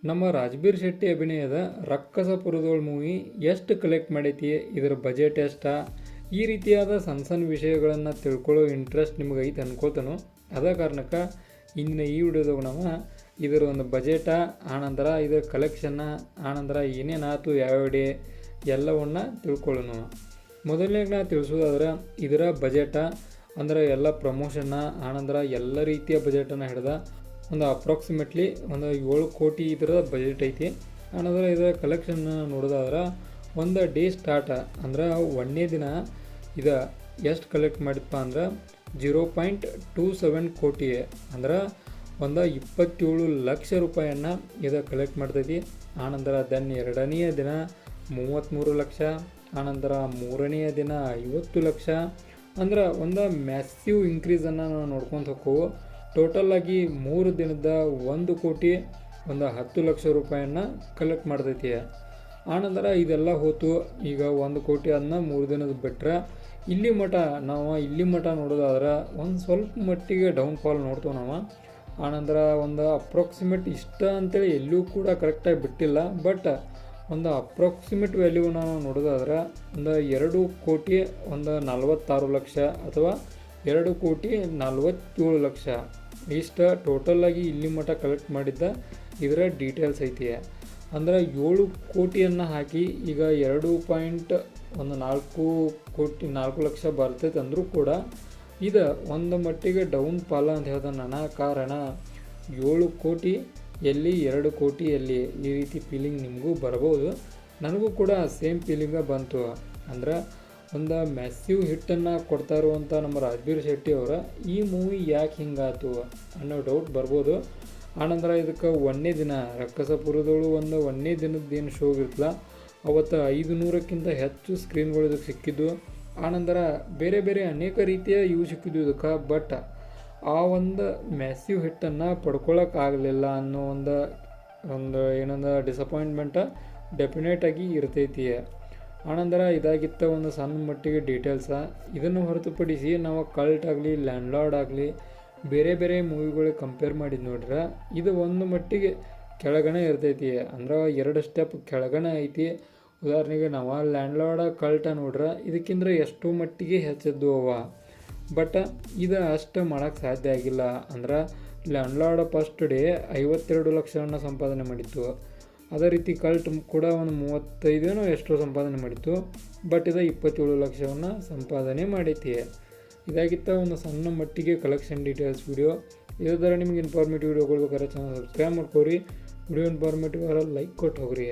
ನಮ್ಮ ರಾಜ್ಬೀರ್ ಶೆಟ್ಟಿ ಅಭಿನಯದ ರಕ್ಕಸಪುರದೋಳ್ ಮೂವಿ ಎಷ್ಟು ಕಲೆಕ್ಟ್ ಮಾಡೈತಿ, ಇದರ ಬಜೆಟ್ ಎಷ್ಟ, ಈ ರೀತಿಯಾದ ಸಣ್ಣ ಸಣ್ಣ ವಿಷಯಗಳನ್ನು ತಿಳ್ಕೊಳ್ಳೋ ಇಂಟ್ರೆಸ್ಟ್ ನಿಮ್ಗೆ ಐತೆ ಅನ್ಕೋತಾನೋ. ಅದ ಕಾರಣಕ್ಕೆ ಇಂದಿನ ಈ ವಿಡಿಯೋದಾಗ ನಾವು ಇದರ ಒಂದು ಬಜೆಟ, ಆನಂತರ ಇದರ ಕಲೆಕ್ಷನ್ನ, ಆನಂತರ ಏನೇನಾಯ್ತು ಯಾವ ಡೇ ಎಲ್ಲವನ್ನು ತಿಳ್ಕೊಳ್ಳೋಣ. ಮೊದಲನೇಗೆ ನಾ ತಿಳಿಸೋದಾದ್ರೆ ಇದರ ಬಜೆಟ ಅಂದ್ರೆ ಎಲ್ಲ ಪ್ರಮೋಷನ್ನ, ಆನಂತರ ಎಲ್ಲ ರೀತಿಯ ಬಜೆಟನ್ನು ಹಿಡ್ದ ಒಂದು ಅಪ್ರಾಕ್ಸಿಮೇಟ್ಲಿ ಒಂದು 7 ಕೋಟಿ ಇದರ ಬಜೆಟ್ ಐತಿ. ಆನಂತರ ಇದರ ಕಲೆಕ್ಷನ್ ನೋಡೋದಾದ್ರೆ ಒಂದು ಡೇ ಸ್ಟಾರ್ಟ್ ಅಂದ್ರೆ ಒಂದನೇ ದಿನ ಇದು ಎಷ್ಟು ಕಲೆಕ್ಟ್ ಮಾಡಿದಪ್ಪ ಅಂದ್ರೆ 0.27 ಕೋಟಿ ಅಂದ್ರೆ ಒಂದು 27 ಲಕ್ಷ ರೂಪಾಯಿಯನ್ನು ಇದು ಕಲೆಕ್ಟ್ ಮಾಡ್ತೈತಿ. ಆನಂತರ ದೆನ್ ಎರಡನೆಯ ದಿನ 33 ಲಕ್ಷ, ಆನಂತರ ಮೂರನೆಯ ದಿನ 50 ಲಕ್ಷ. ಅಂದ್ರೆ ಒಂದು ಮ್ಯಾಸಿವ್ ಇನ್ಕ್ರೀಸನ್ನು ನಾವು ನೋಡ್ಕೊಂಡು ಹೋಗ್ತೀವಿ. ಟೋಟಲಾಗಿ 3 ದಿನದ 1 ಕೋಟಿ ಒಂದು 10 ಲಕ್ಷ ರೂಪಾಯಿಯನ್ನು ಕಲೆಕ್ಟ್ ಮಾಡ್ತೈತಿ. ಆನಂತರ ಇದೆಲ್ಲ ಹೋತು. ಈಗ 1 ಕೋಟಿ ಅದನ್ನ 3 ದಿನದ ಬಿಟ್ಟರೆ ಇಲ್ಲಿ ಮಟ್ಟ ನೋಡೋದಾದ್ರೆ ಒಂದು ಸ್ವಲ್ಪ ಮಟ್ಟಿಗೆ ಡೌನ್ಫಾಲ್ ನೋಡ್ತೇವೆ ನಾವು. ಆನಂತರ ಒಂದು ಅಪ್ರಾಕ್ಸಿಮೇಟ್ ಇಷ್ಟ ಅಂತೇಳಿ ಎಲ್ಲೂ ಕೂಡ ಕರೆಕ್ಟಾಗಿ ಬಿಟ್ಟಿಲ್ಲ, ಬಟ್ ಒಂದು ಅಪ್ರಾಕ್ಸಿಮೇಟ್ ವ್ಯಾಲ್ಯೂ ನಾವು ನೋಡೋದಾದ್ರೆ ಒಂದು 2 ಕೋಟಿ ಒಂದು 46 ಲಕ್ಷ ಅಥವಾ 2 ಕೋಟಿ 47 ಲಕ್ಷ ಇಷ್ಟ ಟೋಟಲಾಗಿ ಇಲ್ಲಿ ಮಟ್ಟ ಕಲೆಕ್ಟ್ ಮಾಡಿದ್ದ ಇದರ ಡೀಟೇಲ್ಸ್ ಐತಿ. ಅಂದ್ರೆ 7 ಕೋಟಿಯನ್ನು ಹಾಕಿ ಈಗ 2.4 ಲಕ್ಷ ಬರ್ತೈತೆ ಅಂದರೂ ಕೂಡ ಇದು ಒಂದು ಮಟ್ಟಿಗೆ ಡೌನ್ ಫಾಲ ಅಂತ ಹೇಳ್ದೆ ನಾನು. ಕಾರಣ 7 ಕೋಟಿ ಎಲ್ಲಿ 2 ಕೋಟಿ ಎಲ್ಲಿ ಈ ರೀತಿ ಫೀಲಿಂಗ್ ನಿಮಗೂ ಬರ್ಬೋದು. ನನಗೂ ಕೂಡ ಸೇಮ್ ಫೀಲಿಂಗ ಬಂತು. ಅಂದ್ರೆ ಒಂದು ಮ್ಯಾಸಿವ್ ಹಿಟ್ಟನ್ನು ಕೊಡ್ತಾ ಇರುವಂಥ ನಮ್ಮ ರಾಜ್ಬೀರ್ ಶೆಟ್ಟಿ ಅವರ ಈ ಮೂವಿ ಯಾಕೆ ಹಿಂಗಾತು ಅನ್ನೋ ಡೌಟ್ ಬರ್ಬೋದು. ಆನಂತರ ಇದಕ್ಕೆ ಒಂದನೇ ದಿನ ರಕ್ಕಸಪುರದೋಳು ಒಂದನೇ ದಿನದ್ದೇನು ಶೋ ಇರ್ತಲ್ಲ ಅವತ್ತು 500ಕ್ಕಿಂತ ಹೆಚ್ಚು ಸ್ಕ್ರೀನ್ಗಳು ಇದಕ್ಕೆ ಸಿಕ್ಕಿದ್ದು. ಆನಂತರ ಬೇರೆ ಬೇರೆ ಅನೇಕ ರೀತಿಯ ಇವು ಸಿಕ್ಕಿದ್ದು ಇದಕ್ಕೆ. ಬಟ್ ಆ ಒಂದು ಮ್ಯಾಸಿವ್ ಹಿಟ್ಟನ್ನು ಪಡ್ಕೊಳ್ಳೋಕ್ಕಾಗಲಿಲ್ಲ ಅನ್ನೋ ಒಂದು ಏನಂದ ಡಿಸಪಾಯಿಂಟ್ಮೆಂಟ ಡೆಫಿನೆಟಾಗಿ ಇರ್ತೈತಿ. ಆನಂತರ ಇದಾಗಿತ್ತ ಒಂದು ಸಣ್ಣ ಮಟ್ಟಿಗೆ ಡೀಟೇಲ್ಸ. ಇದನ್ನು ಹೊರತುಪಡಿಸಿ ನಾವು ಕಲ್ಟ್ ಆಗಲಿ ಲ್ಯಾಂಡ್ಲಾರ್ಡ್ ಆಗಲಿ ಬೇರೆ ಬೇರೆ ಮೂವಿಗಳಿಗೆ ಕಂಪೇರ್ ಮಾಡಿದ್ದು ನೋಡ್ರೆ ಇದು ಒಂದು ಮಟ್ಟಿಗೆ ಕೆಳಗಣೆ ಇರ್ತೈತಿ. ಅಂದ್ರೆ 2 ಸ್ಟೆಪ್ ಕೆಳಗಣೆ ಐತಿ. ಉದಾಹರಣೆಗೆ ನಾವು ಲ್ಯಾಂಡ್ಲಾರ್ಡ್ ಕಲ್ಟ ನೋಡ್ರೆ ಇದಕ್ಕಿಂತ ಎಷ್ಟೋ ಮಟ್ಟಿಗೆ ಹೆಚ್ಚಿದ್ದು ಅವ. ಬಟ್ ಇದು ಅಷ್ಟು ಮಾಡೋಕ್ಕೆ ಸಾಧ್ಯ ಆಗಿಲ್ಲ. ಅಂದ್ರೆ ಲ್ಯಾಂಡ್ಲಾರ್ಡ್ ಫಸ್ಟ್ ಡೇ 52 ಲಕ್ಷವನ್ನು ಸಂಪಾದನೆ ಮಾಡಿತ್ತು. ಅದೇ ರೀತಿ ಕಲ್ಟ್ ಕೂಡ ಒಂದು 35 ಎಷ್ಟೋ ಸಂಪಾದನೆ ಮಾಡಿತ್ತು. ಬಟ್ ಇದು 27 ಲಕ್ಷವನ್ನು ಸಂಪಾದನೆ ಮಾಡೈತಿ. ಇದಾಗಿತ್ತ ಒಂದು ಸಣ್ಣ ಮಟ್ಟಿಗೆ ಕಲೆಕ್ಷನ್ ಡೀಟೇಲ್ಸ್ ವಿಡಿಯೋ. ಇದೇ ಥರ ನಿಮ್ಗೆ ಇನ್ಫಾರ್ಮೇಟಿವ್ ವಿಡಿಯೋಗಳು ಬೇಕಾದ್ರೆ ಚಾನಲ್ ಸಬ್ಸ್ಕ್ರೈಬ್ ಮಾಡ್ಕೋರಿ. ವಿಡಿಯೋ ಇನ್ಫಾರ್ಮೇಟಿವ್ ಲೈಕ್ ಕೊಟ್ಟು ಹೋಗ್ರಿ.